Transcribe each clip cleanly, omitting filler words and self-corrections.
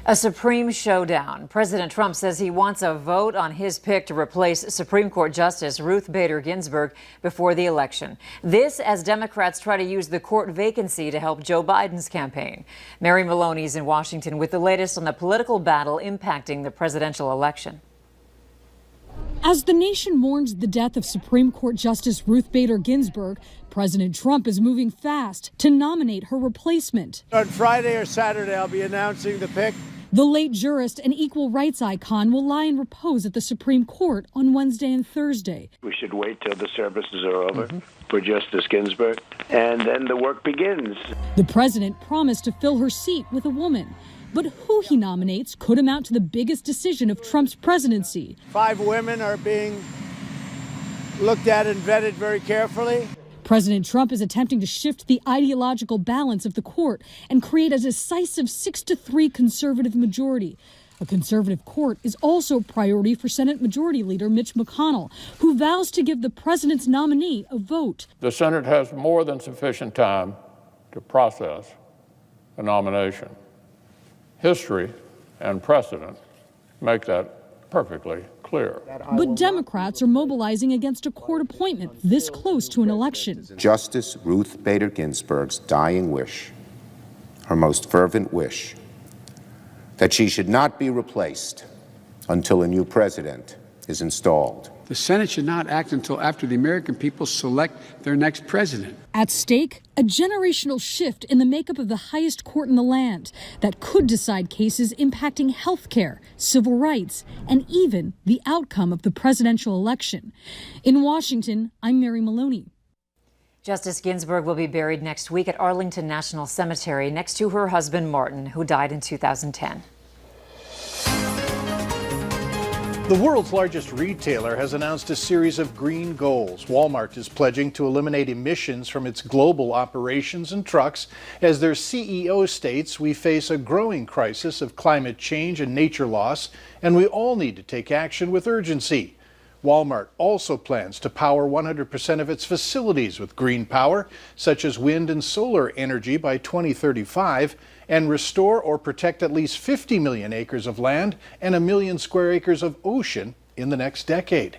A Supreme showdown. President Trump says he wants a vote on his pick to replace Supreme Court Justice Ruth Bader Ginsburg before the election. This as Democrats try to use the court vacancy to help Joe Biden's campaign. Mary Maloney's in Washington with the latest on the political battle impacting the presidential election. As the nation mourns the death of Supreme Court Justice Ruth Bader Ginsburg, President Trump is moving fast to nominate her replacement. On Friday or Saturday, I'll be announcing the pick. The late jurist and equal rights icon will lie in repose at the Supreme Court on Wednesday and Thursday. We should wait till the services are over for Justice Ginsburg, and then the work begins. The president promised to fill her seat with a woman. But who he nominates could amount to the biggest decision of Trump's presidency. 5 women are being looked at and vetted very carefully. President Trump is attempting to shift the ideological balance of the court and create a decisive 6-3 conservative majority. A conservative court is also a priority for Senate Majority Leader Mitch McConnell, who vows to give the president's nominee a vote. The Senate has more than sufficient time to process a nomination. History and precedent make that perfectly clear. But Democrats are mobilizing against a court appointment this close to an election. Justice Ruth Bader Ginsburg's dying wish, her most fervent wish, that she should not be replaced until a new president is installed. The Senate should not act until after the American people select their next president. At stake, a generational shift in the makeup of the highest court in the land that could decide cases impacting health care, civil rights, and even the outcome of the presidential election. In Washington, I'm Mary Maloney. Justice Ginsburg will be buried next week at Arlington National Cemetery next to her husband Martin, who died in 2010. The world's largest retailer has announced a series of green goals. Walmart is pledging to eliminate emissions from its global operations and trucks. As their CEO states, we face a growing crisis of climate change and nature loss, and we all need to take action with urgency. Walmart also plans to power 100% of its facilities with green power, such as wind and solar energy by 2035, and restore or protect at least 50 million acres of land and 1 million square acres of ocean in the next decade.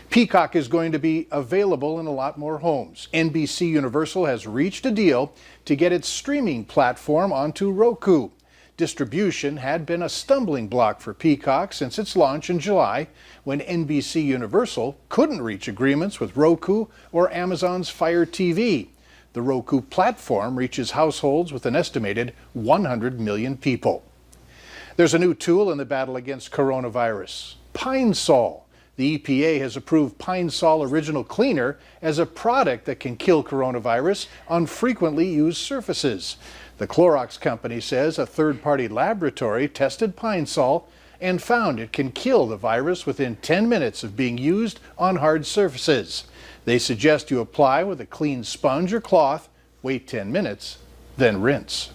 Peacock is going to be available in a lot more homes. NBC Universal has reached a deal to get its streaming platform onto Roku. Distribution had been a stumbling block for Peacock since its launch in July, when NBC Universal couldn't reach agreements with Roku or Amazon's Fire TV. The Roku platform reaches households with an estimated 100 million people. There's a new tool in the battle against coronavirus, Pine Sol. The EPA has approved Pine Sol Original Cleaner as a product that can kill coronavirus on frequently used surfaces. The Clorox company says a third-party laboratory tested Pine Sol and found it can kill the virus within 10 minutes of being used on hard surfaces. They suggest you apply with a clean sponge or cloth, wait 10 minutes, then rinse.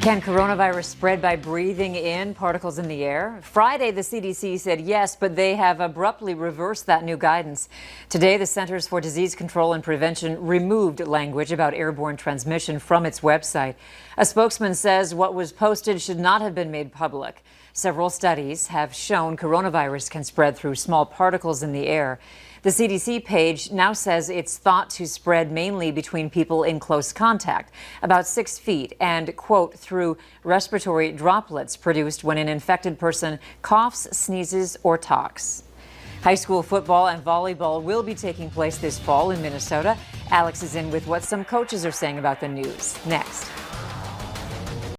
Can coronavirus spread by breathing in particles in the air? Friday, the CDC said yes, but they have abruptly reversed that new guidance. Today, the Centers for Disease Control and Prevention removed language about airborne transmission from its website. A spokesman says what was posted should not have been made public. Several studies have shown coronavirus can spread through small particles in the air. The CDC page now says it's thought to spread mainly between people in close contact, about 6 feet, and, quote, through respiratory droplets produced when an infected person coughs, sneezes, or talks. High school football and volleyball will be taking place this fall in Minnesota. Alex is in with what some coaches are saying about the news. Next.